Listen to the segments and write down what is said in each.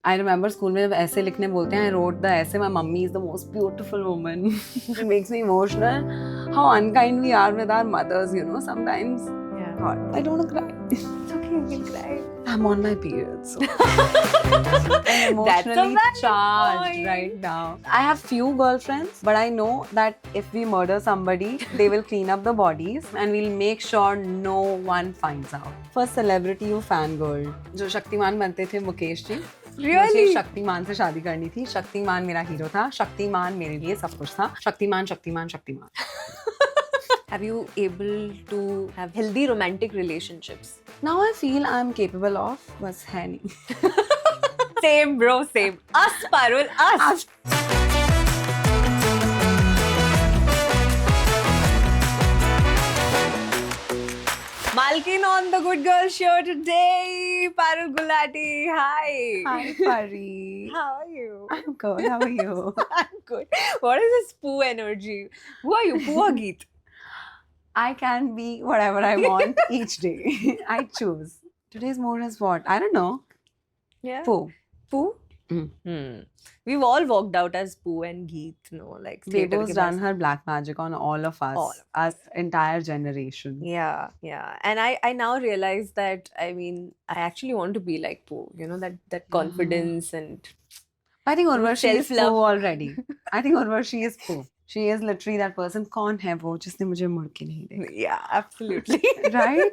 I remember school में जब ऐसे लिखने बोलते हैं, I wrote the essay. My mummy is the most beautiful woman. It makes me emotional. How unkind we are with our mothers, you know. Sometimes. Yeah. God, I don't want to cry. It's okay, you can cry. I'm on my period, so I'm That's a emotionally valid charged point. right now. I have few girlfriends, but I know that if we murder somebody, they will clean up the bodies and we'll make sure no one finds out. First celebrity you fangirl, जो शक्तिमान बनते थे Mukesh ji. Really? मुझे शक्तिमान से शादी करनी थी. शक्तिमान मेरा hero था. शक्तिमान मेरे लिए सब कुछ था. Shaktimaan Shaktimaan Shaktimaan. Have you able to have healthy romantic relationships? Now I feel I'm capable of. बस है नहीं. Same, bro, same. Us, Parul, us. Malkin on the Good Girl Show today. Parul Gulati, hi. Hi, Pari. How are you? I'm good. How are you? I'm good. What is this poo energy? Who are you, poo or Geet? I can be whatever I want each day. I choose. Today's mood is what? I don't know. Yeah. Poo. Poo? Mm. We've all walked out as Poo and Geet, no? Like theatre Bebo's ke done paas. her black magic on all of us. All of Us entire generation. Yeah, yeah. And I now realize that, I mean, I actually want to be like Poo, you know, that confidence and I think Urvashi is Poo Self-love. already. I think Urvashi is Poo. She is literally that person. कौन है वो जिसने मुझे मुड़ के नहीं देखा? yeah, absolutely. Right?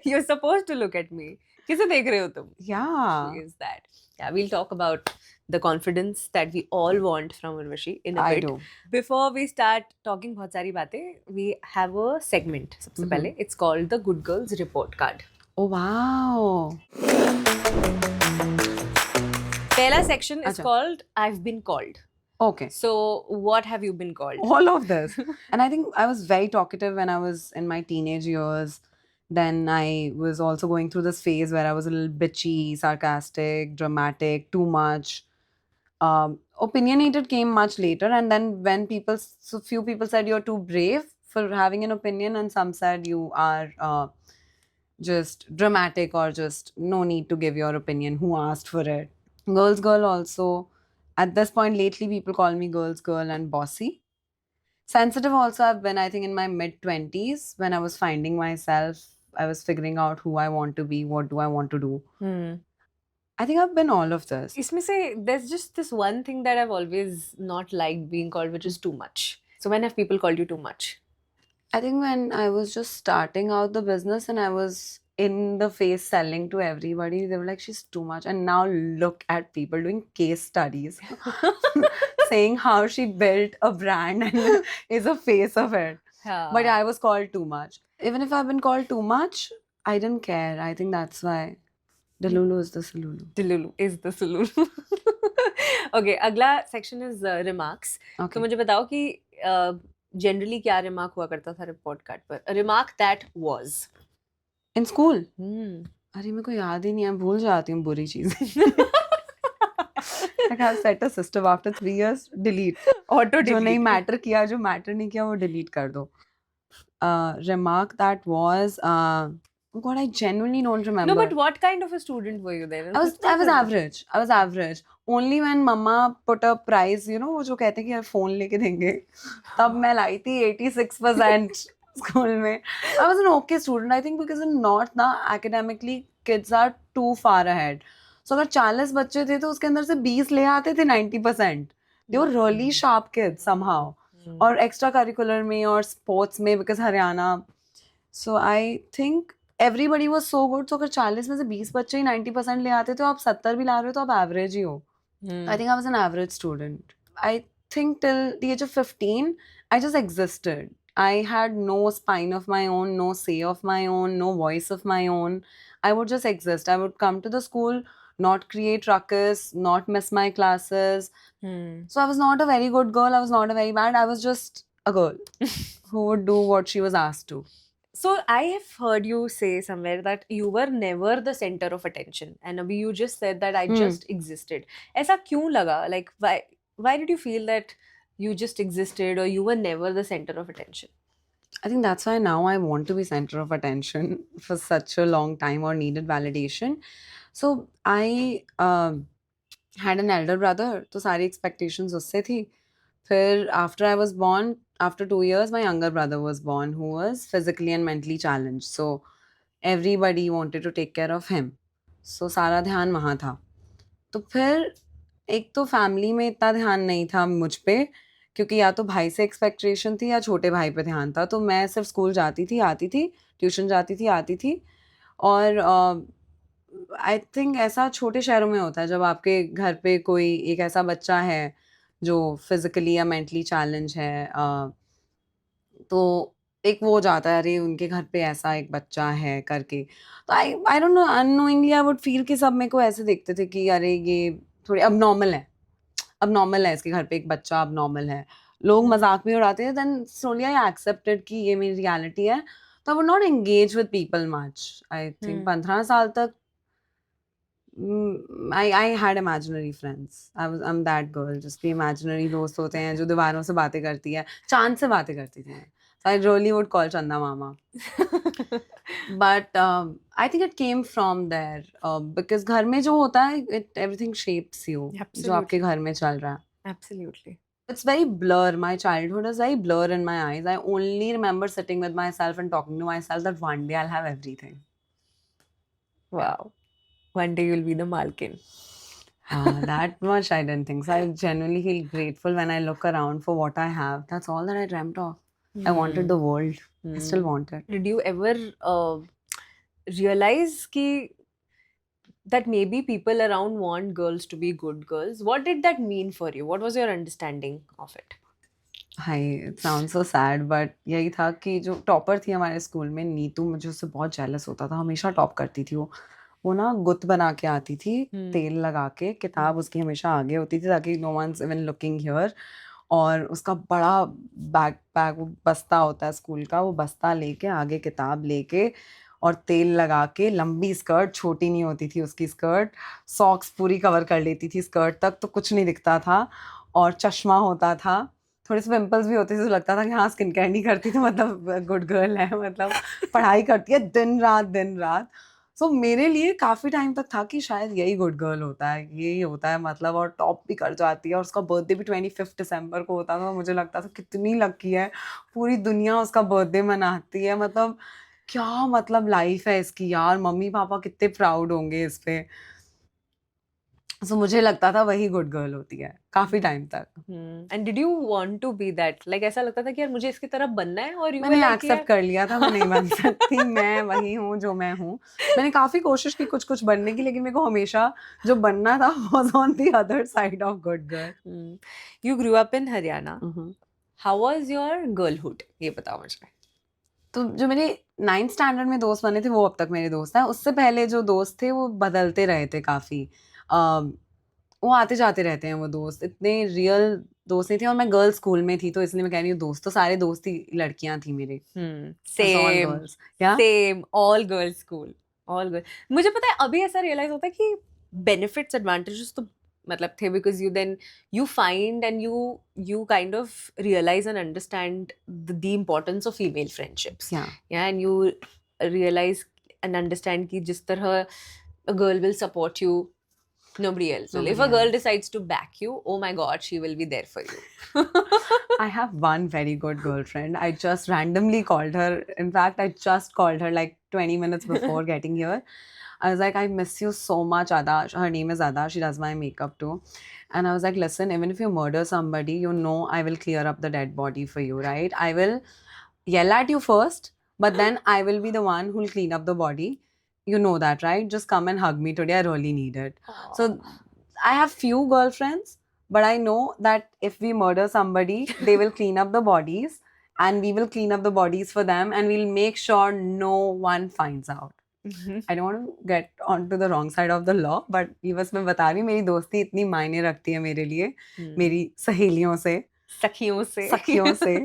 You're supposed to look at me. किसे देख रहे हो तुम? Yeah. She is that. Yeah, we'll talk about the confidence that we all want from Urvashi in a I bit. do. Before we start talking बहुत सारी बातें, we have a segment सबसे पहले. It's called the Good Girls Report Card. Oh wow. पहला section is अच्छा. called I've been called. Okay. So what have you been called? All of this. And I think I was very talkative when I was in my teenage years. Then I was also going through this phase where I was a little bitchy, sarcastic, dramatic, too much. Opinionated came much later. And then when few people said you're too brave for having an opinion, and some said you are just dramatic or just no need to give your opinion. Who asked for it? Girls Girl also. At this point, lately, people call me Girls Girl and bossy. Sensitive also, I've been, I think, in my mid 20s when I was finding myself. I was figuring out who I want to be, what do I want to do. I think I've been all of this. इसमें से there's just this one thing that I've always not liked being called, which is too much. So when have people called you too much? I think when I was just starting out the business and I was in the face selling to everybody, they were like, she's too much. And now look at people doing case studies saying how she built a brand and is a face of it. But I was called too much. Even if I've been called too much, I didn't care. I think that's why Delulu is the Sululu. Delulu is the Sululu. Okay, अगला section is remarks. Okay. तो मुझे बताओ कि generally क्या remark हुआ करता था report card पर? A remark that was. In school? अरे मेरे को याद ही नहीं है, भूल जाती हूँ बुरी चीजें. Like I've set a system after 3 years, delete. Auto जो delete. नहीं matter किया, जो matter नहीं किया, वो delete कर दो. Remark that was, oh God, I genuinely don't remember. No, but what kind of a student were you then? I was average. I was average. Only when mama put a prize, you know, वो जो कहते हैं कि यार phone लेके देंगे, तब मैं लाई थी 86% school में. I was an okay student. I think because in North ना academically kids are too far ahead. So अगर 40 बच्चे थे तो उसके अंदर से 20 ले आते थे 90%. They were really sharp kids somehow. और extra curricular में और sports में because Haryana. So I think everybody was so good. So अगर 40 में से 20 बच्चे ही 90% ले आते तो आप 70 भी ला रहे हो तो आप average ही हो. I think I was an average student. I think till the age of 15, I just existed. I had no spine of my own, no say of my own, no voice of my own. I would just exist. I would come to the school, not create ruckus, not miss my classes. So I was not a very good girl. I was not a very bad. I was just a girl who would do what she was asked to. So I have heard you say somewhere that you were never the center of attention, and abhi you just said that I just existed. ऐसा क्यों लगा? Like why did you feel that you just existed or you were never the center of attention? I think that's why now I want to be center of attention for such a long time or needed validation. So I had an elder brother, तो सारी expectations उससे थी. फिर after I was born, after 2 years, my younger brother was born, who was physically and mentally challenged. So everybody wanted to take care of him. So सारा ध्यान वहाँ था. तो फिर एक तो फैमिली में इतना ध्यान नहीं था मुझ पे, क्योंकि या तो भाई से एक्सपेक्टेशन थी या छोटे भाई पे ध्यान था. तो मैं सिर्फ स्कूल जाती थी, आती थी, ट्यूशन जाती थी, आती थी. और आई थिंक ऐसा छोटे शहरों में होता है, जब आपके घर पे कोई एक ऐसा बच्चा है जो फिजिकली या मेंटली चैलेंज है, तो एक वो हो जाता है, अरे उनके घर पे ऐसा एक बच्चा है करके. तो I I don't know, unknowingly I would feel कि सब मेरे को ऐसे देखते थे कि अरे ये थोड़ी अब नॉर्मल है, इसके घर पे एक बच्चा अब नॉर्मल है. लोग Hmm. मजाक भी उड़ाते हैं. देन स्लोली आई एक्सेप्टेड कि ये मेरी रियलिटी है. तो I would not engage with people much. I think 15 साल तक I had imaginary friends. I'm that girl. Just the imaginary दोस्त होते हैं जो दीवारों से बातें करती है, चांद से बातें करती थी. So I really would call Chanda Mama. But I think it came from there, because घर में जो होता है, everything shapes you. जो आपके Absolutely. घर में चल रहा है. Absolutely. It's very blur. My childhood is very blur in my eyes. I only remember sitting with myself and talking to myself that one day I'll have everything. Wow. One day you'll be the Malkin. That much I didn't think. So I genuinely feel grateful when I look around for what I have. That's all that I dreamt of. I wanted the world. I still want it. Did you ever realize that maybe people around want girls to be good girls? What did that mean for you? What was your understanding of it? Hi, it sounds so sad, but यही था कि जो topper थी हमारे school में, नीतू, मुझे उससे बहुत जेलस होता था. हमेशा टॉप करती थी वो ना गुत बना के आती थी, तेल लगा के. किताब उसकी हमेशा आगे होती थी ताकि no one's even looking here. और उसका बड़ा बैग वो बस्ता होता है स्कूल का, वो बस्ता लेके आगे किताब लेके और तेल लगा के, लंबी स्कर्ट, छोटी नहीं होती थी उसकी स्कर्ट, सॉक्स पूरी कवर कर लेती थी स्कर्ट तक, तो कुछ नहीं दिखता था. और चश्मा होता था, थोड़े से पिंपल्स भी होते थे, तो लगता था कि हाँ स्किन केयर नहीं करती तो मतलब गुड गर्ल है, मतलब पढ़ाई करती है दिन रात. सो मेरे लिए काफ़ी टाइम तक था कि शायद यही गुड गर्ल होता है, यही होता है मतलब. और टॉप भी कर जाती है, और उसका बर्थडे भी 25 दिसंबर को होता था. मुझे लगता था कितनी लकी है, पूरी दुनिया उसका बर्थडे मनाती है. मतलब क्या मतलब लाइफ है इसकी यार, मम्मी पापा कितने प्राउड होंगे इस पे. सो मुझे लगता था वही गुड गर्ल होती है काफी टाइम तक. And did you want to be that? Like ऐसा लगता था कि यार मुझे इसकी तरह बनना है, और you were मैंने like एक्सेप्ट कर लिया था मैं नहीं बन सकती, मैं वही हूँ जो मैं हूँ. मैंने काफी कोशिश की कुछ कुछ बनने की, लेकिन मेरे को हमेशा जो बनना था was on the other side of good girl. You grew up in Haryana. How was your girlhood? ये बताओ मुझे. तो जो मेरे 9th स्टैंडर्ड में दोस्त बने थे वो अब तक मेरे दोस्त हैं. उससे पहले जो दोस्त थे वो बदलते रहे थे काफ़ी. वो आते जाते रहते हैं वो दोस्त, इतने रियल दोस्त नहीं थे. और मैं गर्ल्स स्कूल में थी, तो इसलिए मैं कह रही हूँ दोस्त तो सारे दोस्त ही लड़कियां थी मेरे. Same, all girls school, all girls. मुझे पता है अभी ऐसा रियलाइज होता है कि benefits advantages तो मतलब थे, because you find and you kind of realize and understand the importance of female friendships. Yeah. And you realize and understand कि जिस तरह a girl will support you, nobody else will. If a girl decides to back you, oh my god, she will be there for you. I have one very good girlfriend. I just randomly called her. In fact, I just called her like 20 minutes before getting here. I was like, I miss you so much, Ada. Her name is Ada. She does my makeup too. And I was like, listen, even if you murder somebody, you know I will clear up the dead body for you, right? I will yell at you first, but then I will be the one who will clean up the body. You know that, right? Just come and hug me today. I really need it. So I have few girlfriends, but I know that if we murder somebody, they will clean up the bodies, and we will clean up the bodies for them, and we'll make sure no one finds out. I don't want to get onto the wrong side of the law, but ये बस मैं बता रही हूँ मेरी दोस्ती इतनी मायने रखती है मेरे लिए, मेरी सहेलियों से, सखियों से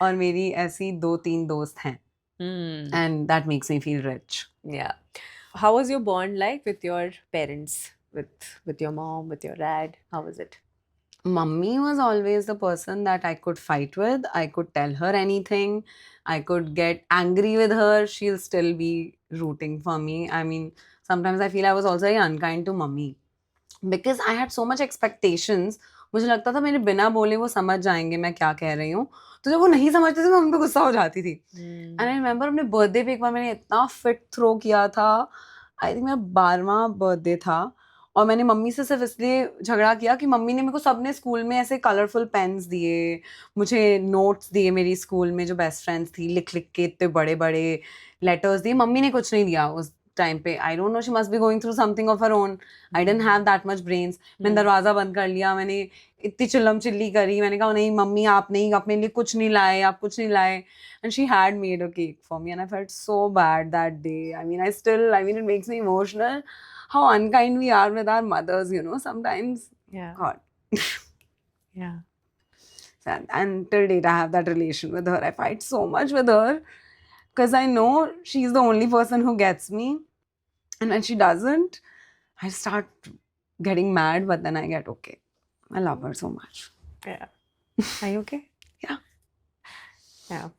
और मेरी ऐसी 2-3 दोस्त हैं. And that makes me feel rich. Yeah. How was your bond like with your parents? With your mom, with your dad? How was it? Mummy was always the person that I could fight with. I could tell her anything. I could get angry with her. She'll still be rooting for me. I mean, sometimes I feel I was also very unkind to mummy. because I had so much expectations. मुझे लगता था मेरे बिना बोले वो समझ जाएंगे मैं क्या कह रही हूँ, तो जब वो नहीं समझते थे मैं उन पे गुस्सा हो जाती थी. एंड आई रिमेंबर अपने बर्थडे पे एक बार मैंने इतना फिट थ्रो किया था. आई थिंक मेरा 12वां बर्थडे था, और मैंने मम्मी से सिर्फ इसलिए झगड़ा किया कि मम्मी ने मेरे को सबने स्कूल में ऐसे कलरफुल पेन्स दिए, मुझे नोट्स दिए, मेरी स्कूल में जो बेस्ट फ्रेंड्स थी लिख लिख के इतने बड़े बड़े लेटर्स दिए. मम्मी ने कुछ नहीं दिया उस टाइम पे. आई don't no, she must be going through something of her own. I didn't have that much brains. मैंने दरवाजा बंद कर लिया, मैंने इतनी चिल्लम चिल्ली करी, मैंने कहा नहीं मम्मी आप नहीं, आप मेरे लिए कुछ नहीं लाए, आप कुछ नहीं लाए. And she had made a cake for me, and I felt so bad that day. I mean, it makes me emotional how unkind we are with our mothers, you know, sometimes. Yeah. God. Yeah. And till date, I have that relation with her. I fight so much with her because I know she's the only person who gets me. And when she doesn't, I start getting mad, but then I get okay. I love her so much. Yeah. Are you okay? Yeah. Yeah.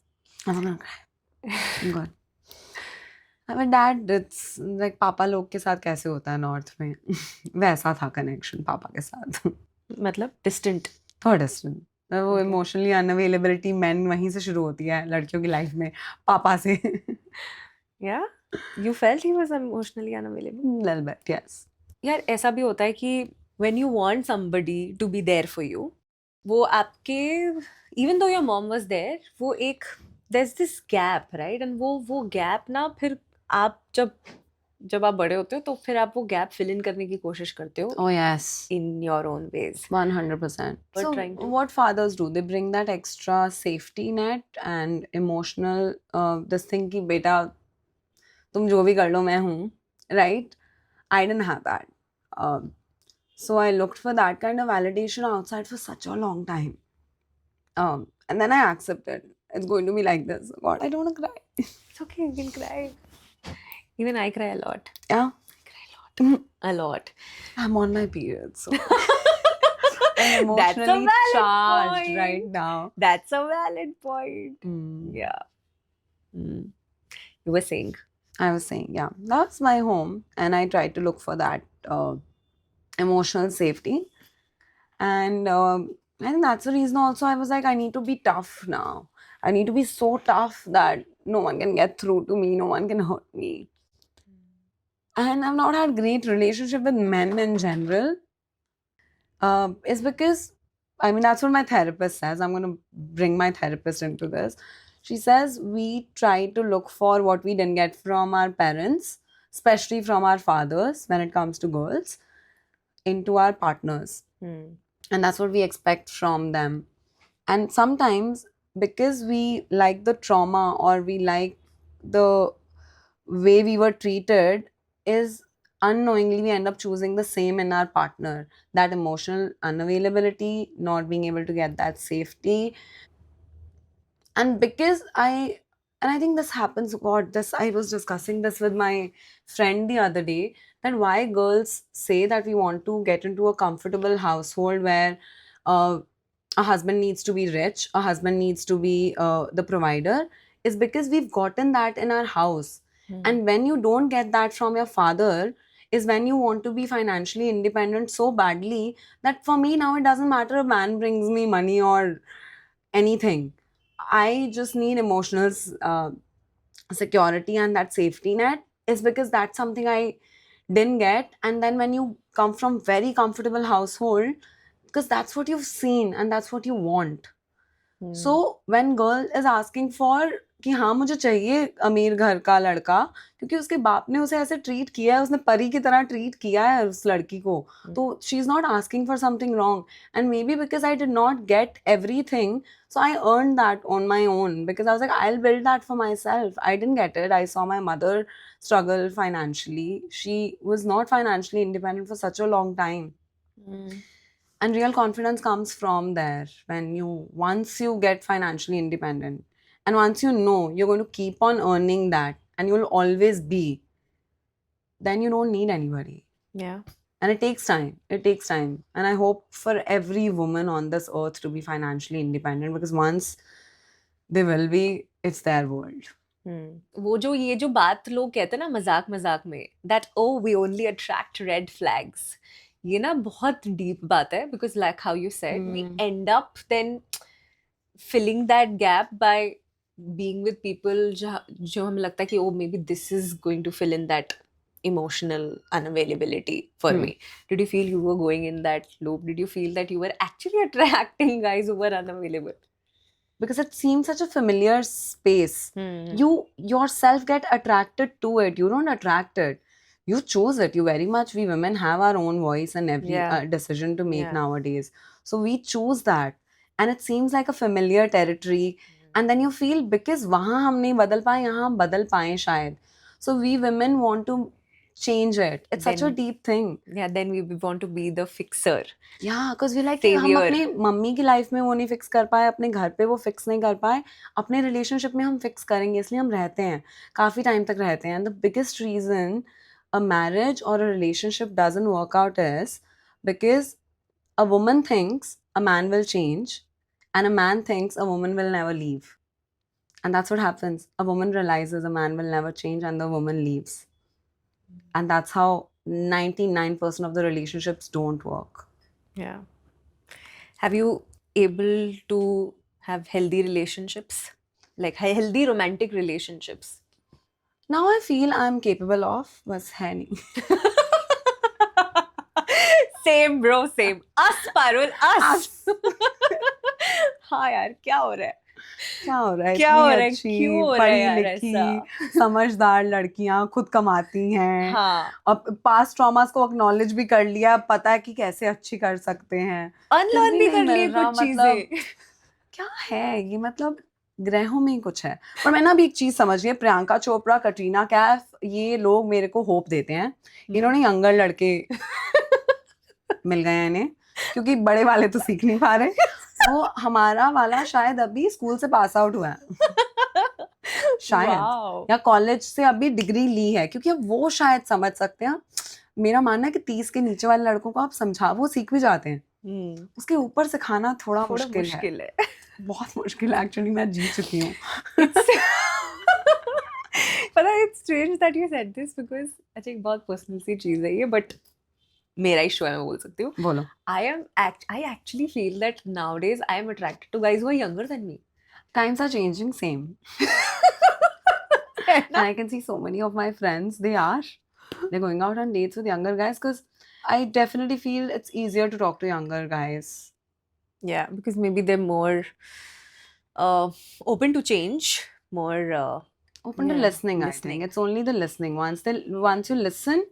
I'm gonna cry. I'm good. मेरे dad, it's like पापा लोग के साथ कैसे होता है north में वैसा था कनेक्शन पापा के साथ. मतलब डिस्टेंट. थोड़ा डिस्टेंट. वो इमोशनली अनअवेलेबिलिटी मैन वहीं से शुरू होती है लड़कियों की लाइफ में, पापा से. Yeah. You felt he was emotionally unavailable? Little bit, yes. यार ऐसा भी होता है कि when you want somebody to be there for you, वो आपके even though your mom was there, वो एक there's this gap, right? And वो gap ना फिर आप जब आप बड़े होते हो तो फिर आप वो गैप फिल इन करने की कोशिश करते हो. Oh yes. In your own ways. 100%. We're So trying to- what fathers do, they bring that extra safety net and emotional this thing कि बेटा तुम जो भी कर लो मैं हूँ, right? I didn't have that. So I looked for that kind of validation outside for such a long time. And then I accepted. It's going to be like this. God, I don't want to cry. It's okay, you can cry. Even I cry a lot. Yeah. I cry a lot. A lot. I'm on my period, so I'm That's a emotionally valid charged point. right now. That's a valid point. Mm. Yeah. You were saying. I was saying, yeah, that's my home, and I try to look for that emotional safety. And I think that's the reason also I was like, I need to be tough now. I need to be so tough that no one can get through to me, no one can hurt me. And I've not had great relationship with men in general. Is because, I mean, that's what my therapist says. I'm going to bring my therapist into this. She says we try to look for what we didn't get from our parents, especially from our fathers when it comes to girls, into our partners. And that's what we expect from them. And sometimes because we like the trauma or we like the way we were treated, is unknowingly we end up choosing the same in our partner. That emotional unavailability, not being able to get that safety. And because I think this happens, God, this I was discussing this with my friend the other day, that why girls say that we want to get into a comfortable household where a husband needs to be rich, a husband needs to be the provider, is because we've gotten that in our house. And when you don't get that from your father, is when you want to be financially independent so badly that for me now it doesn't matter if a man brings me money or anything. I just need emotional security and that safety net, is because that's something I didn't get. And then when you come from very comfortable household, because that's what you've seen and that's what you want. So when girl is asking for कि हाँ मुझे चाहिए अमीर घर का लड़का, क्योंकि उसके बाप ने उसे ऐसे ट्रीट किया है, उसने परी की तरह ट्रीट किया है उस लड़की को, तो she is not asking for something wrong. And may be because I did not get everything, so I earned that on my own because I was like, I'll build that for myself. I didn't get it. I saw my mother struggle financially. She was not financially independent for such a long time. And real confidence comes from there once you get financially independent, and once you know you're going to keep on earning that and you'll always be, then you don't need anybody. Yeah. And it takes time. And I hope for every woman on this earth to be financially independent, because once they will be, it's their world. वो जो ये जो बात लोग कहते हैं ना मजाक मजाक में, that oh we only attract red flags, ये ना बहुत डीप बात है, because like how you said, we end up then filling that gap by being with people जो हमें लगता है कि oh maybe this is going to fill in that emotional unavailability for me. Did you feel you were going in that loop? Did you feel that you were actually attracting guys who were unavailable? Because it seems such a familiar space. You yourself get attracted to it. You don't attract it. You choose it. You very much, we women have our own voice and every Yeah. decision to make Yeah. nowadays. So we choose that. And it seems like a familiar territory. And then you feel, because वहाँ हम नहीं बदल पाए, यहाँ हम बदल पाए शायद. So we women want to change it. It's such a Then- deep thing. Yeah, then we want to be the fixer. Yeah, because we like कि हम Savior. अपने मम्मी की लाइफ में वो नहीं फिक्स कर पाए, अपने घर पे वो फिक्स नहीं कर पाए, अपने रिलेशनशिप में हम फिक्स करेंगे, इसलिए हम रहते हैं, काफ़ी टाइम तक रहते हैं. And the biggest reason a marriage or a relationship doesn't work out is because a woman thinks a man will change and a man thinks a woman will never leave. And that's what happens. A woman realizes a man will never change and the woman leaves. And that's how 99% of the relationships don't work. Yeah. Have you able to have healthy relationships? Like healthy romantic relationships? Now I feel I'm capable of, बस है नहीं. Same bro, same. Us Parul, us. हाँ यार, क्या हो रहा है? क्या हो रहा है? क्या हो इतनी रहा है? अच्छी, क्यों हो रहा है पढ़ी यार लिखी, ऐसा? समझदार लड़कियां खुद कमाती हैं. हाँ. अब पास्ट ट्रॉमास को एक्नॉलेज भी कर लिया, अब पता है कि कैसे अच्छी कर सकते हैं. Unlearn भी नहीं कर मिल लिए रहा, कुछ मतलब चीजें. क्या है ये, मतलब ग्रहों में ही कुछ है. पर मैंने अभी एक चीज समझ ली है, प्रियंका चोपड़ा, कटरीना कैफ, ये लोग मेरे को होप देते हैं. इन्होंने यंगर लड़के मिल गए हैं इन्हें, क्योंकि बड़े वाले तो सीख नहीं पा रहे. वो हमारा वाला शायद अभी स्कूल से पास आउट हुआ है शायद, Wow. या कॉलेज से अभी डिग्री ली है, क्योंकि अब वो शायद समझ सकते हैं. मेरा मानना है कि 30 के नीचे वाले लड़कों को आप समझा, वो सीख भी जाते हैं. उसके ऊपर सिखाना थोड़ा मुश्किल है. बहुत मुश्किल है एक्चुअली. मैं जी चुकी हूँ. पता है, it's strange that you said this because अच्छा एक बहुत पर्सनल सी चीज है ये, बट मेरा इशू है, मैं बोल सकती हूँ. बोलो. I actually feel that nowadays I am attracted to guys who are younger than me. Times are changing, same. And I can see so many of my friends, they're going out on dates with younger guys, because I definitely feel it's easier to talk to younger guys. Yeah, because maybe they're more open to change, more Open to Yeah, listening, I listening. think. It's only the listening. Once you listen,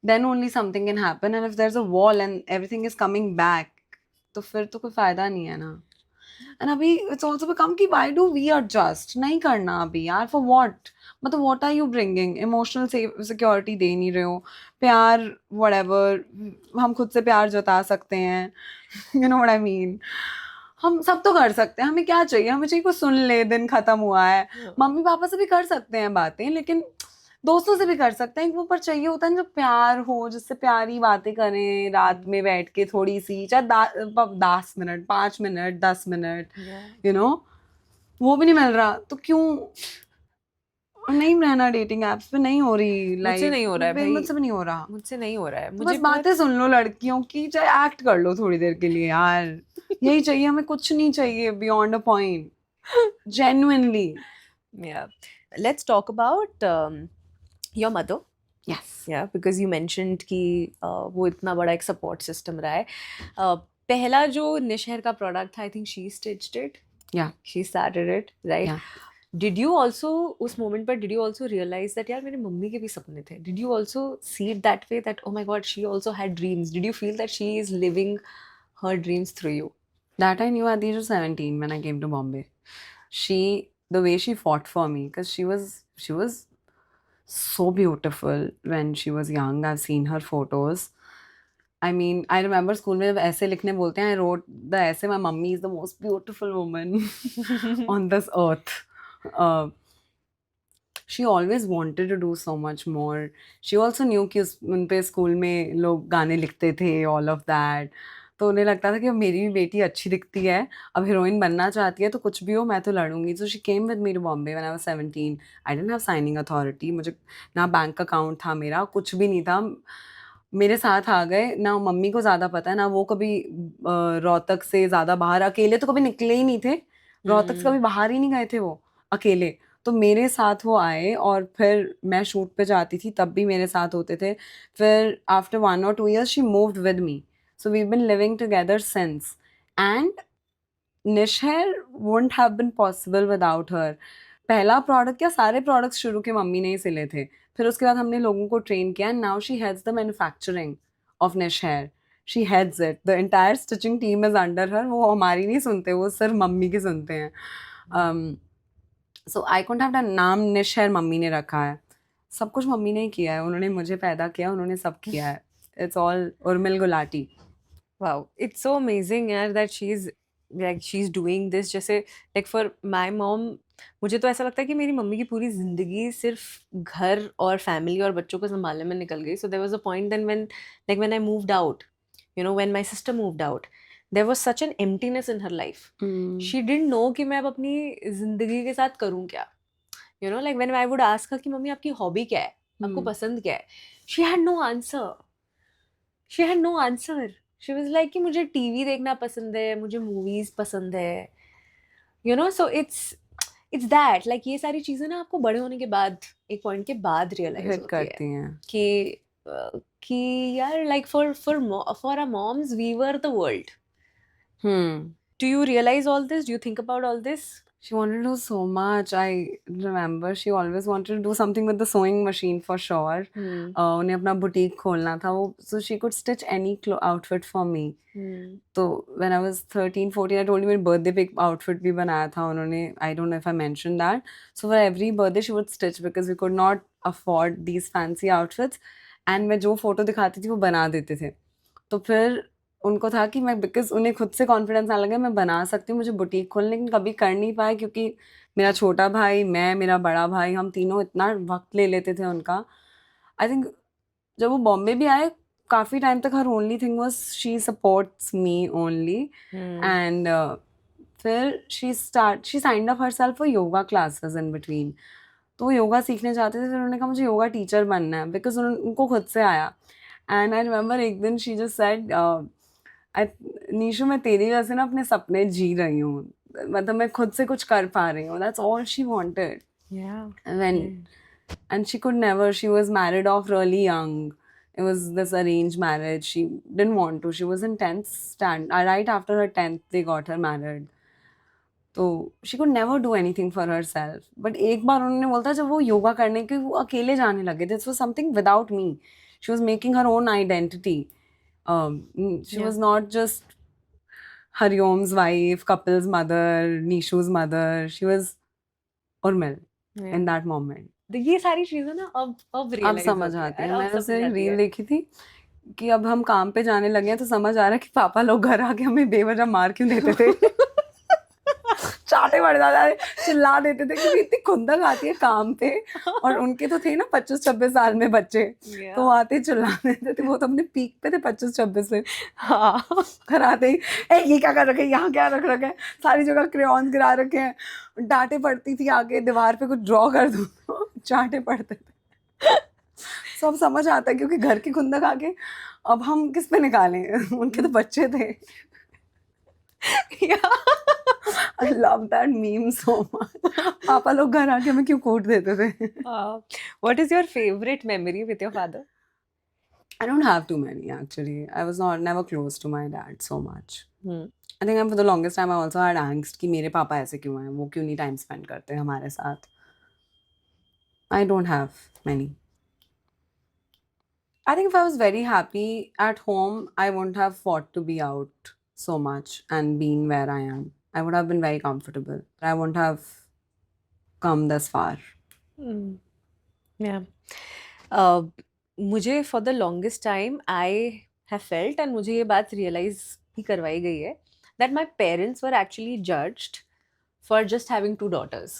then only something can happen. And if there's a wall and everything is coming back, तो फिर तो कोई फायदा नहीं है ना. And अभी it's also become कि why do we adjust? नहीं करना अभी यार, for what? मतलब what are you bringing? Emotional security दे नहीं रहे हो. प्यार whatever, हम खुद से प्यार जता सकते हैं. You know what I mean? हम सब तो कर सकते हैं. हमें क्या चाहिए? हमें चाहिए कोई सुन ले, दिन खत्म हुआ है. मम्मी पापा से भी कर सकते हैं बातें, लेकिन दोस्तों से भी कर सकते हैं. वो पर चाहिए होता है जो प्यार हो, जिससे प्यारी बातें करें रात में बैठ के, थोड़ी सी, चाहे 10 minute, 5 minute, 10 minute, you know. वो भी नहीं मिल रहा तो क्यों नहीं रहना डेटिंग एप्स पे. नहीं हो रही लाइफ. मुझसे नहीं हो रहा है भाई. मुझसे भी नहीं हो रहा. मुझसे नहीं हो रहा है. तो मुझे बस बातें सुन लो लड़कियों की, चाहे एक्ट कर लो थोड़ी देर के लिए यार. यही चाहिए हमें, कुछ नहीं चाहिए beyond a point. Genuinely. Yeah. Let's talk about your mother. Yes. Yeah, because you mentioned कि वो इतना बड़ा एक support system रहा है. पहला जो निशहर का product था, I think she stitched it. Yeah. She started it, right? Yeah. Did you also उस moment पर did you also realize that यार मेरे मम्मी के भी सपने थे? Did you also see it that way that oh my God, she also had dreams? Did you feel that she is living her dreams through you? That I knew at the age of 17 when I came to Bombay. The way she fought for me, because she was so beautiful when she was young. I've seen her photos. I mean, I remember school में ऐसे लिखने बोलते हैं, I wrote the essay, my mummy is the most beautiful woman on this earth. She always wanted to do so much more. She also knew कि उन पे school में लोग गाने लिखते थे, all of that. तो उन्हें लगता था कि मेरी भी बेटी अच्छी दिखती है, अब हीरोइन बनना चाहती है, तो कुछ भी हो मैं तो लड़ूंगी. So she came with me to Bombay when I was 17. I didn't have signing authority. मुझे ना बैंक अकाउंट था मेरा, कुछ भी नहीं था. मेरे साथ आ गए ना, मम्मी को ज्यादा पता है ना, वो कभी रोहतक से ज्यादा बाहर अकेले तो कभी निकले ही नहीं थे, रोहतक से कभी बाहर ही नहीं गए थे वो अकेले। तो मेरे साथ वो आए और फिर मैं शूट पे जाती थी तब भी मेरे साथ होते थे। फिर after 1 or 2 years she moved with me, so we been living together since. And Nish Hair wouldn't have been possible without her. पहला प्रोडक्ट क्या, सारे प्रोडक्ट्स शुरू के मम्मी ने ही सिले थे। फिर उसके बाद हमने लोगों को ट्रेन किया, and now she heads the manufacturing of Nish Hair. She heads it, the entire stitching team is under her. वो हमारी नहीं सुनते, वो सिर्फ मम्मी की सुनते हैं। सो आई कुडंट हैव डन। नाम निश हेयर मम्मी ने रखा है, सब कुछ मम्मी ने ही किया है, उन्होंने मुझे पैदा किया, उन्होंने सब किया है। It's all Urmil Gulati. Wow, it's so amazing यार that she's doing this. जैसे like for my mom, मुझे तो ऐसा लगता है कि मेरी मम्मी की पूरी जिंदगी सिर्फ घर और फैमिली और बच्चों को संभालने में निकल गई. So there was a point then when I moved out, when my sister moved out, there was such an emptiness in her life. She didn't know कि मैं अब अपनी जिंदगी के साथ करूँ क्या. Like when I would ask her कि मम्मी आपकी हॉबी क्या है, आपको पसंद क्या है, she had no answer. She had no answer. She was like कि मुझे टीवी देखना पसंद है, मुझे मूवीज पसंद है. So it's that, like ये सारी चीजें ना आपको बड़े होने के बाद, एक पॉइंट के बाद रियलाइज हिट होती है करती हैं कि यार like for our moms we were the world. Do you realize all this? Do you think about all this? She wanted to do so much. I remember she always wanted to do something with the sewing machine for sure. उन्हें अपना boutique खोलना था वो, so she could stitch any outfit for me. तो when I was 13-14, I told you मेरी birthday पे एक outfit भी बनाया था उन्होंने. I don't know if I mentioned that. So for every birthday she would stitch because we could not afford these fancy outfits. And मैं जो photo दिखाती थी वो बना देते थे. तो फिर उनको था कि मैं, बिकॉज उन्हें खुद से कॉन्फिडेंस आने लगा मैं बना सकती हूँ, मुझे बुटीक खोलने, लेकिन कभी कर नहीं पाए क्योंकि मेरा छोटा भाई, मैं, मेरा बड़ा भाई, हम तीनों इतना वक्त ले लेते थे उनका. आई थिंक जब वो बॉम्बे भी आए काफ़ी टाइम तक her only thing was she supports me only. And फिर she signed up herself for yoga classes in between. तो वो योगा सीखने जाते थे, फिर उन्होंने कहा मुझे योगा टीचर बनना है, बिकॉज उनको खुद से आया. एंड आई रिमेंबर एक दिन शी जस्ट सेड, नीशू मैं तेरी वजह से ना अपने सपने जी रही हूँ, मतलब मैं खुद से कुछ कर पा रही हूँ. That's all she wanted. When and she could never, she was married off really young. It was this arranged marriage. She didn't want to. She was in 10th stand. Right after her 10th they got her married. तो she could never do anything for herself. But एक बार उन्होंने बोला था जब वो योगा करने के वो अकेले जाने लगे, this was something without me. She was making her own identity. She was not just Hariom's wife, Kapil's mother, Nishu's mother. She was Urmil in that moment. ये सारी चीजें ना अब अब समझ आती है. मैंने उसे रील देखी थी कि अब हम काम पे जाने लगे हैं तो समझ आ रहा है कि पापा लोग घर आके हमें बेवजह मार क्यों देते थे. चाटे पड़ जाते थे, चिल्ला देते थे क्योंकि इतनी खुंदक आती है काम पे. और उनके तो थे ना 25-26 साल में बच्चे, तो वो आते चिल्ला देते थे. वो तो अपने पीक पे थे 25-26 से. हाँ, घर आते ही ये क्या कर रखे हैं, यहाँ क्या रख रखे हैं, सारी जगह क्रेयॉन्स गिरा रखे हैं. डांटे पड़ती थी, आगे दीवार पे कुछ ड्रॉ कर दो तो चाटे पड़ते थे. सब समझ आता है क्योंकि घर की खुंदक आके अब हम किस पे निकालें. उनके तो बच्चे थे. I love that meme so much. पापा लोग घर आके हमें क्यों कूट देते थे. What is your favorite memory with your father? I don't have too many actually. I was never close to my dad so much. I think for the longest time I also had angst कि मेरे पापा ऐसे क्यों हैं, वो क्यों नहीं time spend करते हमारे साथ. I don't have many. I think if I was very happy at home, I wouldn't have fought to be out so much and been where I am. I would have been very comfortable. I wouldn't have come this far. Yeah. मुझे for the longest time I have felt, and मुझे ये बात realize भी करवाई गई है, that my parents were actually judged for just having 2 daughters.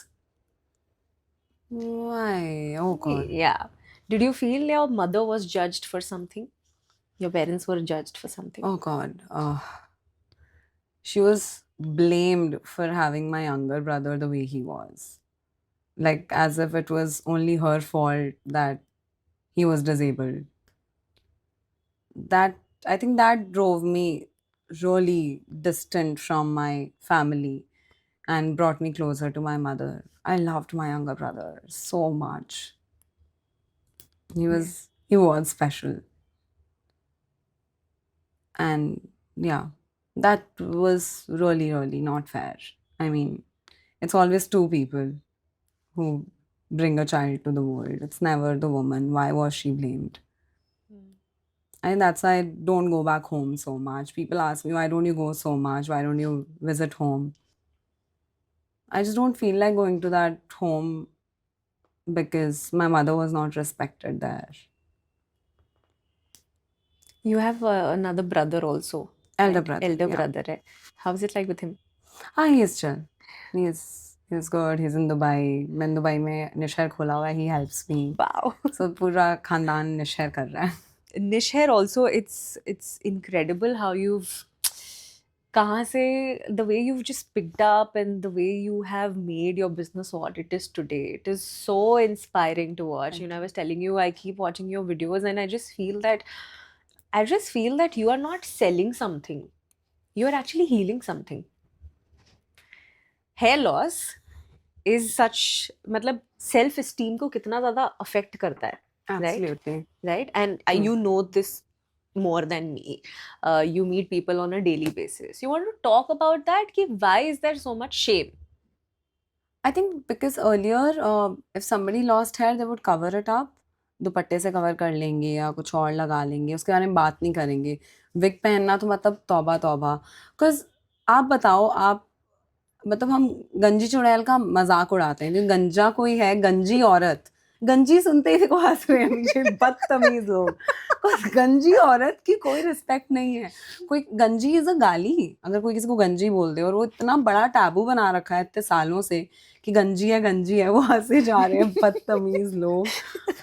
Why? Oh God. Yeah. Did you feel your mother was judged for something? Your parents were judged for something? Oh God. She was blamed for having my younger brother the way he was. Like as if it was only her fault that he was disabled. that I think that drove me really distant from my family and brought me closer to my mother. I loved my younger brother so much. He was special. And yeah, that was really, really not fair. I mean, it's always two people who bring a child to the world. It's never the woman. Why was she blamed? And that's why I don't go back home so much. People ask me, why don't you go so much? Why don't you visit home? I just don't feel like going to that home because my mother was not respected there. You have another brother also, Elder right? brother, Elder yeah. brother, right? How's it like with him? He is chill. He's good. He's in Dubai. मैं Dubai में निशर खोला हुआ है. He helps me. Wow. So पूरा खानदान निशर कर रहा है. Nisher also, it's incredible how you've कहाँ से the way you've just picked up and the way you have made your business what it is today. It is so inspiring to watch. Thank You know, I was telling you, I keep watching your videos and I just feel that you are not selling something. You are actually healing something. Hair loss is such, मतलब self esteem को कितना ज़्यादा affect करता है, Absolutely. right? And you know this more than me. You meet people on a daily basis. You want to talk about that? Ki why is there so much shame? I think because earlier, if somebody lost hair, they would cover it up. दुपट्टे से cover कर लेंगे या कुछ और लगा लेंगे, उसके बारे में बात नहीं करेंगे. विग पहनना तो मतलब तौबा तौबा. बिकॉज आप बताओ, आप मतलब हम गंजी चुड़ैल का मजाक उड़ाते हैं. जो गंजा कोई है, गंजी औरत, गंजी सुनते ही देखो हंस रहे हैं मुझे बदतमीज लोग. गंजी औरत की कोई रिस्पेक्ट नहीं है. कोई गंजी इज अ गाली. अगर कोई किसी को गंजी बोल दे, और वो इतना बड़ा टैबू बना रखा है इतने सालों से कि गंजी है, वो हंसे जा रहे हैं बदतमीज लोग.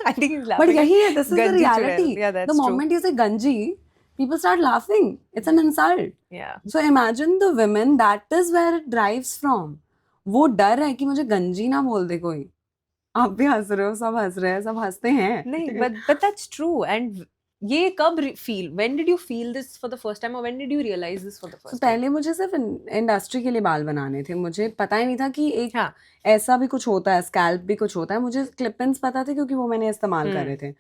I think he's but laughing. यही है, this is the Ganji reality. chudel. Yeah, that's the true. Moment you से गंजी, people start laughing. It's an insult. Yeah. So imagine the women, that is where it drives from. वो डर है कि मुझे गंजी ना बोल दे कोई. आप भी हंस रहे हो, सब हंस रहे हैं, सब हंसते हैं. नहीं, but that's true. And ये कब feel? When did you feel this for the first time, or when did you realize this for the first So time? पहले मुझे सिर्फ इंडस्ट्री के लिए बाल बनाने थे. मुझे पता ही नहीं था कि एक हाँ. ऐसा भी कुछ होता है, स्कैल्प भी कुछ होता है. मुझे क्लिप-इन्स पता थे क्योंकि वो मैंने इस्तेमाल करे थे.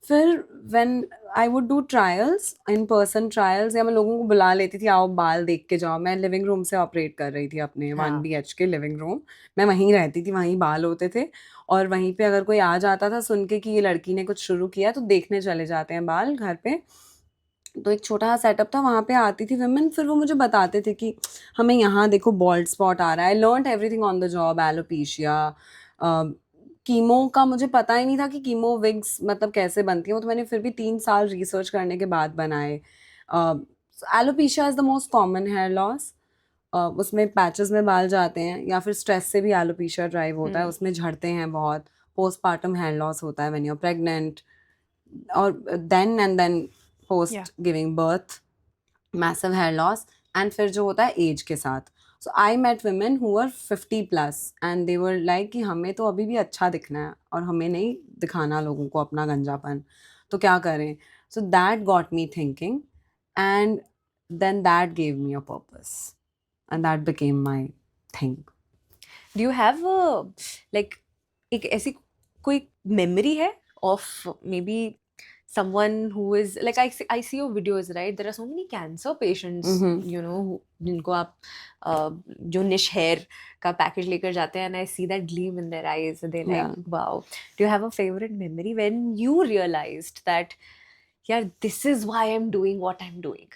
फिर when I would do trials, in person trials, या मैं लोगों को बुला लेती थी, आओ बाल देख के जाओ. मैं लिविंग रूम से ऑपरेट कर रही थी अपने 1 BHK लिविंग रूम. मैं वहीं रहती थी, वहीं बाल होते थे. और वहीं पे अगर कोई आ जाता था सुन के कि ये लड़की ने कुछ शुरू किया, तो देखने चले जाते हैं बाल घर पे. तो एक छोटा सा सेटअप था, वहाँ पे आती थी विमेन. फिर वो मुझे बताते थे कि हमें यहाँ देखो बॉल्ड स्पॉट आ रहा है. I learned everything on the job. Alopecia, chemo का मुझे पता ही नहीं था कि कीमो विग्स मतलब कैसे बनती हैं. वो तो मैंने फिर भी 3 साल रिसर्च करने के बाद बनाए. Alopecia is the most common hair loss. उसमें पैचेस में बाल जाते हैं, या फिर स्ट्रेस से भी एलोपेशिया ड्राइव होता है. उसमें झड़ते हैं बहुत. पोस्टपार्टम हेयर लॉस होता है व्हेन यू आर प्रेग्नेंट, और then post giving birth, massive hair loss. And फिर जो होता है एज के साथ. So I met women who were 50+ and they were like कि हमें तो अभी भी अच्छा दिखना है और हमें नहीं दिखाना लोगों को अपना गंजापन, तो क्या करें. So that got me thinking, and then that gave me a purpose, and that became my thing. Do you have like एक ऐसी कोई memory है of maybe someone who is like I see your videos, right? There are so many cancer patients, you know, जिनको आप जो niche hair का package लेकर जाते हैं, and I see that gleam in their eyes. They're like, wow. Do you have a favorite memory when you realized that, yeah, this is why I'm doing what I'm doing?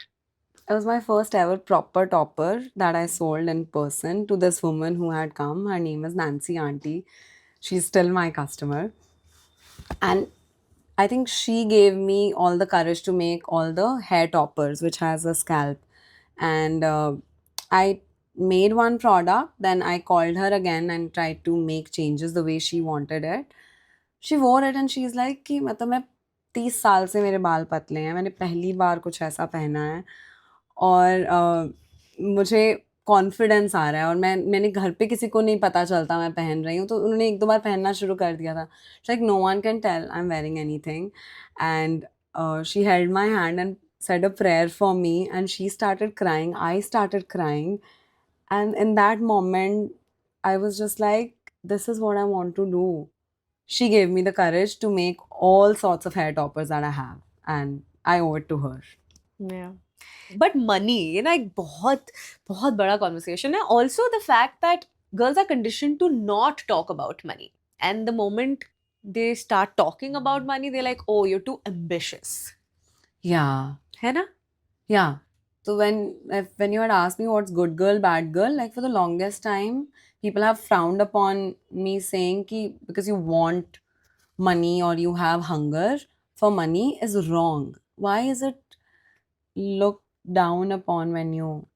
It was my first ever proper topper that I sold in person to this woman who had come. Her name is Nancy Auntie. She's still my customer. And I think she gave me all the courage to make all the hair toppers, which has a scalp. And I made one product. Then I called her again and tried to make changes the way she wanted it. She wore it and she's like कि मतलब मैं 30 साल से मेरे बाल पतले हैं, मैंने पहली बार कुछ ऐसा पहना है और मुझे कॉन्फिडेंस आ रहा है, और मैंने घर पे किसी को नहीं पता चलता मैं पहन रही हूँ. तो उन्होंने 1-2 बार पहनना शुरू कर दिया था. Like no one can tell I am wearing anything. And she held my hand and said a prayer for me, and she started crying. I started crying, and in that moment, I was just like, "This is what I want to do." She gave me the courage to make all sorts of hair toppers that I have, and I owe it to her. Yeah. But money, ये ना एक बहुत बहुत बड़ा conversation है. Also the fact that girls are conditioned to not talk about money. And the moment they start talking about money, they're like, oh, you're too ambitious. Yeah. है ना? Yeah. So when you had asked me what's good girl, bad girl, like for the longest time, people have frowned upon me saying ki because you want money or you have hunger for money is wrong. Why is it looked down upon when you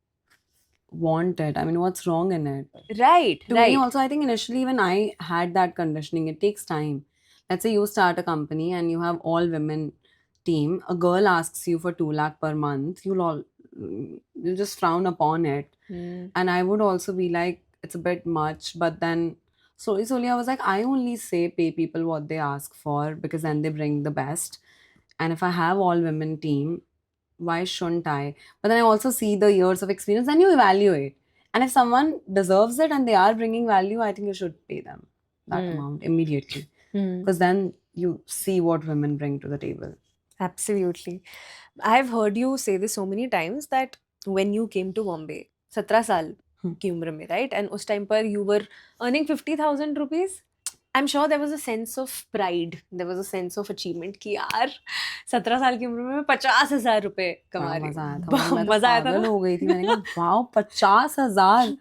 want it? I mean, what's wrong in it? Right, To me right. also, I think initially when I had that conditioning, it takes time. Let's say you start a company and you have all women team. A girl asks you for 2 lakh per month. You just frown upon it. Hmm. And I would also be like, it's a bit much. But then slowly I was like, I only say pay people what they ask for because then they bring the best. And if I have all women team, why shouldn't I? But then I also see the years of experience and you evaluate. And if someone deserves it and they are bringing value, I think you should pay them that Hmm. amount immediately. Hmm. Because then you see what women bring to the table. Absolutely. I've heard you say this so many times that when you came to Bombay, 17 साल की उम्र में, right? And उस time पर you were earning 50,000 rupees. I'm sure there was a sense of pride. There was a sense of achievement कि यार 17 साल की उम्र में मैं 50,000 रुपए कमा बड़ा रही मजा आया था हूँ. भाई, मैं तो मजा आया था पागल ना? हो गई थी. मैंने कहा वाओ 50,000.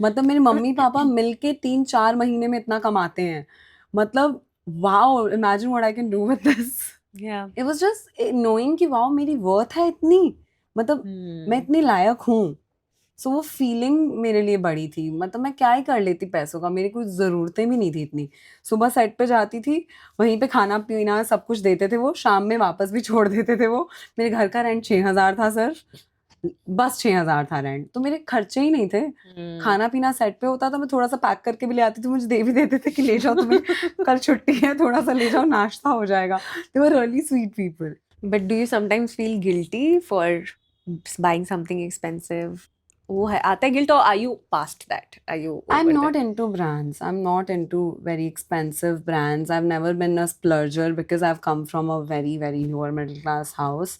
मतलब मेरे मम्मी पापा मिलके 3-4 महीने में इतना कमाते हैं. मतलब wow, imagine what I can do with this. Yeah. It was just knowing कि वाओ मेरी वर्थ है इतनी, मतलब मैं इतनी लायक हूँ. सो वो फीलिंग मेरे लिए बड़ी थी. मतलब मैं क्या ही कर लेती पैसों का, मेरी कोई ज़रूरतें भी नहीं थी इतनी. सुबह सेट पे जाती थी, वहीं पे खाना पीना सब कुछ देते थे वो, शाम में वापस भी छोड़ देते थे वो. मेरे घर का रेंट 6,000 था सर, बस 6,000 था रेंट, तो मेरे खर्चे ही नहीं थे. Hmm. खाना पीना सेट पे होता था, मैं थोड़ा सा पैक करके भी ले आती थी, मुझे दे भी देते थे कि ले जाओ तुम्हें कल छुट्टी है, थोड़ा सा ले जाओ नाश्ता हो जाएगा. They were really sweet people. But do you sometimes feel guilty for buying something expensive? वो है आता है guilt or are you past that? Are you I'm over not that? into brands. I'm not into very expensive brands. I've never been a splurger because I've come from a very, very lower middle class house.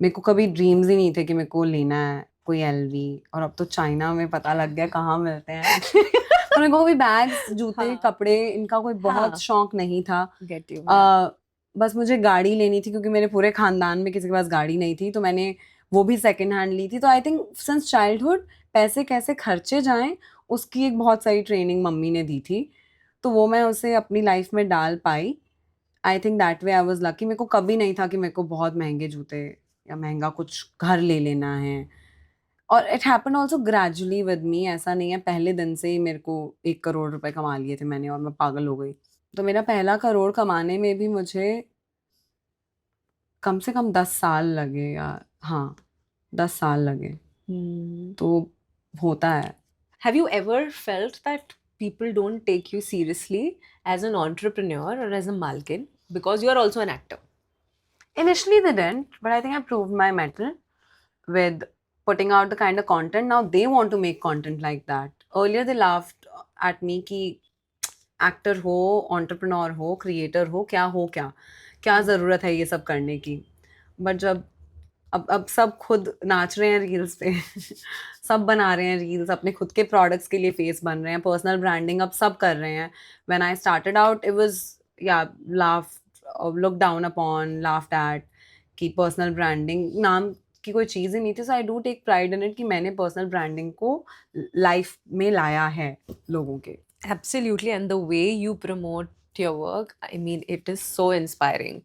मेरे को कभी dreams ही नहीं थे कि मेरे को लेना है कोई LV, और अब तो चाइना में पता लग गया कहाँ मिलते हैं. और मेरे को कोई बैग्स, जूते, हाँ. कपड़े इनका कोई बहुत हाँ. शौक नहीं था. Get you. बस मुझे गाड़ी लेनी थी क्योंकि मेरे पूरे खानदान में किसी के पास गाड़ी नहीं थी, तो मैंने वो भी सेकंड हैंड ली थी. तो आई थिंक सिंस चाइल्डहुड पैसे कैसे खर्चे जाएं उसकी एक बहुत सारी ट्रेनिंग मम्मी ने दी थी, तो वो मैं उसे अपनी लाइफ में डाल पाई. I think that way I was lucky. मेरे को कभी नहीं था कि मेरे को बहुत महंगे जूते या महंगा कुछ घर ले लेना है. और it happen also gradually with me. ऐसा नहीं है पहले दिन से ही मेरे को 1 करोड़ रुपए कमा लिए थे मैंने और मैं पागल हो गई. तो मेरा पहला करोड़ कमाने में भी मुझे कम से कम 10 साल लगे, या हाँ 10 साल लगे. तो होता है. Have you ever felt that people don't take you seriously as an entrepreneur or as a malkin because you are also an actor? Initially they didn't, but I think I proved my mettle with putting out the kind of content. Now they want to make content like that. Earlier they laughed at me कि actor हो, entrepreneur हो, creator हो क्या ज़रूरत है ये सब करने की. बट जब अब सब खुद नाच रहे हैं रील्स पे सब बना रहे हैं रील्स, अपने खुद के प्रोडक्ट्स के लिए फेस बन रहे हैं, पर्सनल ब्रांडिंग अब सब कर रहे हैं. When I started out it was look down upon, laughed at कि पर्सनल ब्रांडिंग नाम की कोई चीज़ ही नहीं थी. So I do take pride in it कि मैंने पर्सनल ब्रांडिंग को लाइफ में लाया है लोगों के. Absolutely, and the way you promote your work, I mean, it is so inspiring.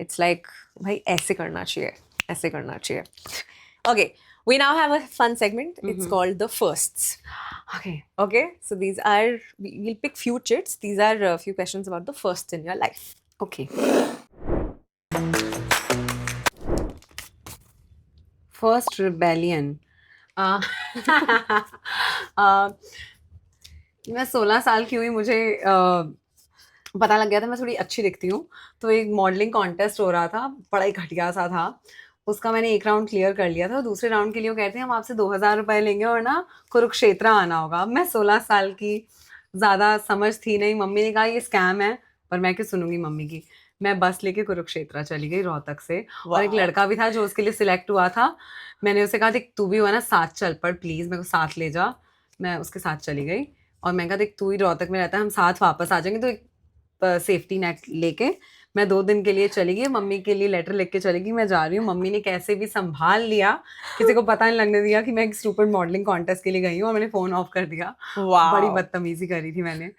It's like, भाई ऐसे करना चाहिए, ऐसे करना चाहिए. Okay, we now have a fun segment. It's called the firsts. Okay, so these are, we'll pick few chits. These are a few questions about the firsts in your life. Okay. First rebellion. मैं 16 साल की हुई, मुझे पता लग गया था मैं थोड़ी अच्छी दिखती हूँ, तो एक मॉडलिंग कॉन्टेस्ट हो रहा था, बड़ा ही घटिया सा था। उसका मैंने एक राउंड क्लियर कर लिया था, दूसरे राउंड के लिए वो कहते हैं हम आपसे 2000 रुपए लेंगे और ना कुरुक्षेत्र आना होगा। अब मैं 16 साल की, ज़्यादा समझ थी नहीं। मम्मी ने कहा ये स्कैम है, पर मैं क्यों सुनूंगी मम्मी की। मैं बस लेके कुरुक्षेत्र चली गई रोहतक से, और एक वाह। लड़का भी था जो उसके लिए सिलेक्ट हुआ था। मैंने उसे कहा देख तू भी हुआ ना साथ चल पड़ प्लीज़, मेरे को साथ ले जा। मैं उसके साथ चली गई और मैं कहा देख तू ही रोहतक में रहता है, हम साथ वापस आ जाएंगे, तो एक सेफ्टी नेट लेके मैं 2 दिन के लिए चली गई। मम्मी के लिए लेटर लिख के चली गई मैं जा रही हूँ। मम्मी ने कैसे भी संभाल लिया, किसी को पता नहीं लगने दिया कि मैं एक स्टूपिड मॉडलिंग कॉन्टेस्ट के लिए गई हूँ, और मैंने फ़ोन ऑफ कर दिया। बड़ी वाओ। बदतमीजी करी थी मैंने,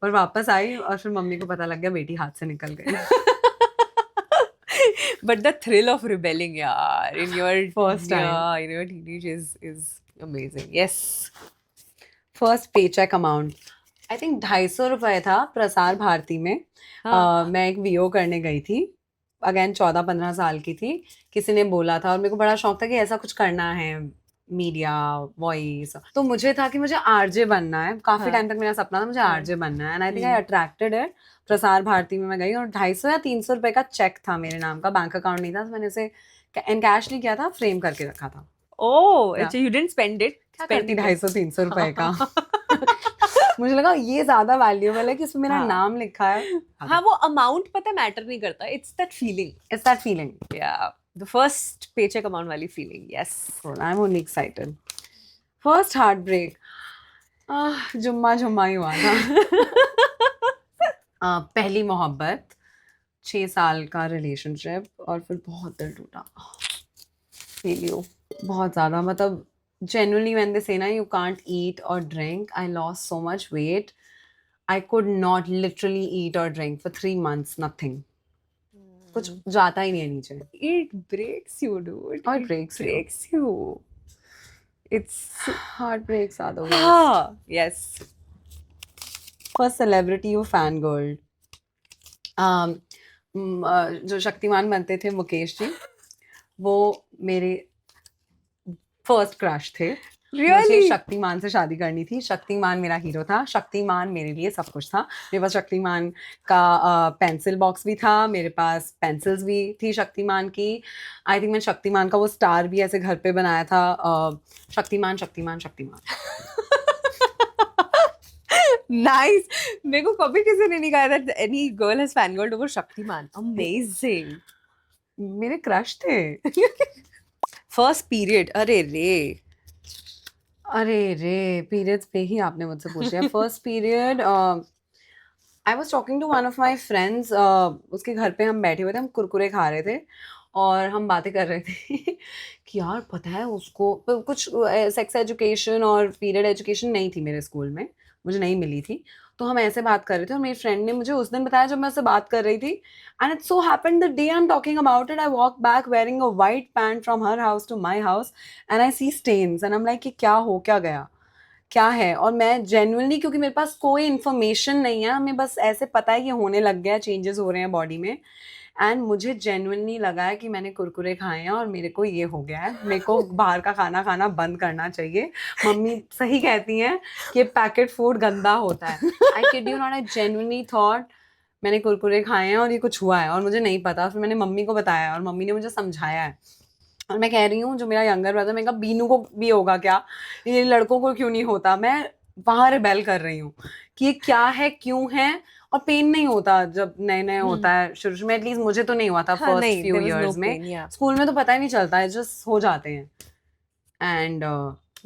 और वापस आई और फिर मम्मी को पता लग गया बेटी हाथ से निकल गई। But the thrill of rebelling, yeah, in your First time. yeah, in your teenage is amazing. Yes. First paycheque amount I think 250 रुपए था प्रसार भारती में। हाँ. मैं एक वीओ करने गई थी, अगेन 14-15 साल की थी। किसी ने बोला था और मेरे को बड़ा शौक था कि ऐसा कुछ करना है, मीडिया वॉइस। तो मुझे था कि मुझे आरजे बनना है, काफी हाँ. टाइम तक मेरा सपना था मुझे हाँ. आरजे बनना है, and I think I hmm. Attracted है। प्रसार भारती में मैं गई और 250 या 300 रुपए का चेक था मेरे नाम का, बैंक अकाउंट नहीं था, तो मैंने उसे कैश नहीं किया था, फ्रेम करके रखा था। Oh, Yeah. अच्छा, you didn't spend it. क्या करती Spending it. 250-300 रुपए का। मुझे लगा ये ज्यादा वैल्यूएबल है कि इसमें मेरा हाँ. नाम लिखा है। हाँ, वो amount पता मैटर नहीं करता. It's that feeling. It's that feeling. Yeah, the first paycheck amount वाली feeling. Yes. I am only excited. First heart break जुम्मा जुम्मा ही हुआ था। पहली मोहब्बत, 6 साल का रिलेशनशिप, और फिर बहुत दिल टूटा। फील यू बहुत ज़्यादा, मतलब genuinely when they say ना you can't eat or drink, I lost so much weight. I could not literally eat or drink for 3 months, nothing. कुछ जाता ही नहीं है नीचे। It breaks you, dude. Oh, it breaks you. breaks you. It's Heartbreaks are the worst. हाँ. Yes. First celebrity you fangirled. जो शक्तिमान बनते थे मुकेश जी, वो मेरे फर्स्ट क्रश थे। मुझे Really? शक्तिमान से शादी करनी थी। शक्तिमान मेरा हीरो था, शक्तिमान मेरे लिए सब कुछ था। मेरे पास शक्तिमान का पेंसिल बॉक्स भी था, मेरे पास पेंसिल्स भी थी शक्तिमान की। आई थिंक मैंने शक्तिमान का वो स्टार भी ऐसे घर पे बनाया था, शक्तिमान शक्तिमान शक्तिमान। Nice. मेरे को कभी किसी ने नहीं कहा that any girl has fangirled over Shaktimaan. Amazing. मेरे क्रश थे। First period. अरे रे. अरे रे, पीरियड्स पे ही आपने मुझसे पूछ लिया। First period, I was talking to one of my friends, उसके घर पे हम बैठे हुए थे, हम कुरकुरे खा रहे थे और हम बातें कर रहे थे कि यार पता है उसको कुछ सेक्स एजुकेशन और पीरियड एजुकेशन नहीं थी मेरे स्कूल में, मुझे नहीं मिली थी। तो हम ऐसे बात कर रहे थे और मेरी फ्रेंड ने मुझे उस दिन बताया जब मैं उससे बात कर रही थी, and it so happened the day I am talking about it, I walk back wearing a white pant from her house to my house and I see stains and I am like कि क्या हो क्या गया, क्या है। और मैं genuinely, क्योंकि मेरे पास कोई इन्फॉर्मेशन नहीं है, हमें बस ऐसे पता है कि होने लग गया, चेंजेस हो रहे हैं बॉडी में, एंड मुझे जेन्युइनली लगा है कि मैंने कुरकुरे खाए हैं और मेरे को ये हो गया है, मेरे को बाहर का खाना खाना बंद करना चाहिए। मम्मी सही कहती हैं कि पैकेट फूड गंदा होता है। I kid you not, I genuinely thought मैंने कुरकुरे खाए हैं और ये कुछ हुआ है और मुझे नहीं पता। फिर मैंने मम्मी को बताया और मम्मी ने मुझे समझाया है। और मैं कह रही हूँ जो मेरा यंगर ब्रदर, मैं कहा बीनू को भी होगा क्या, ये लड़कों को क्यों नहीं होता। मैं वहाँ रिबेल कर रही हूँ कि ये क्या है, क्यों है, और पेन नहीं होता जब नए नए होता है। शुरू में एटलीस्ट मुझे तो नहीं हुआ था हाँ, फर्स्ट नहीं, few there was no years में। pain, yeah. स्कूल में तो पता ही नहीं चलता है, जस्ट हो जाते हैं। एंड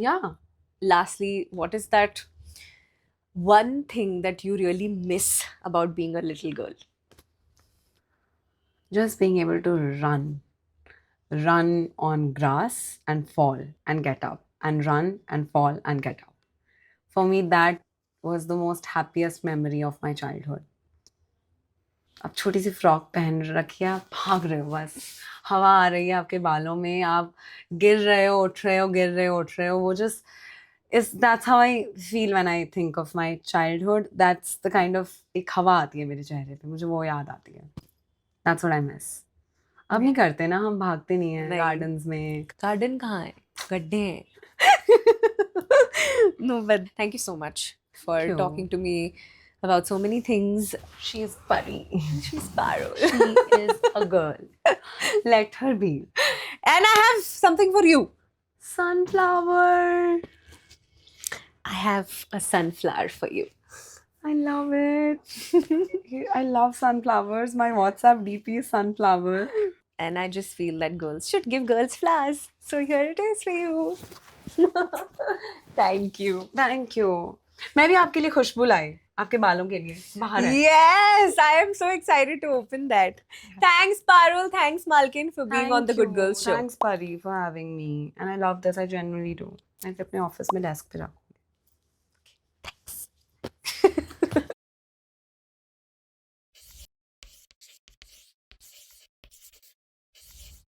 या Lastly, what is that one thing that you really miss about being a little girl? just being able to run on grass and fall and get up and run and fall and get up. For me, that was the most happiest memory of my childhood. आप छोटी सी frock पहन रखी है, आप भाग रहे हो, बस हवा आ रही है आपके बालों में, आप गिर रहे हो उठ रहे हो, गिर रहे हो उठ रहे हो। वो जस्ट इस that's how I feel when I think of my childhood. That's the kind of, एक हवा आती है मेरे चेहरे पे, मुझे वो याद आती है। That's what I miss. अब नहीं करते ना, हम भागते नहीं हैं नहीं। गार्डन्स में। Garden कहाँ है? गड्ढे हैं। No, but thank you so much for क्यों? talking to me about so many things. She's Pari. She's Parul. She is a girl. Let her be. And I have something for you. Sunflower. I have a sunflower for you. I love it. I love sunflowers. My WhatsApp DP is sunflower. And I just feel that girls should give girls flowers. So here it is for you. Thank you. Thank you. मैं भी आपके लिए खुशबू लाई आपके बालों के लिए बाहर है. Yes, I am so excited to open that. Thanks, Parul. Thanks, Malkin, for being on the Good Girls show. Thanks, Pari, for having me. And I love this. I genuinely do. मैं इसे अपने office में desk पे रखूँ.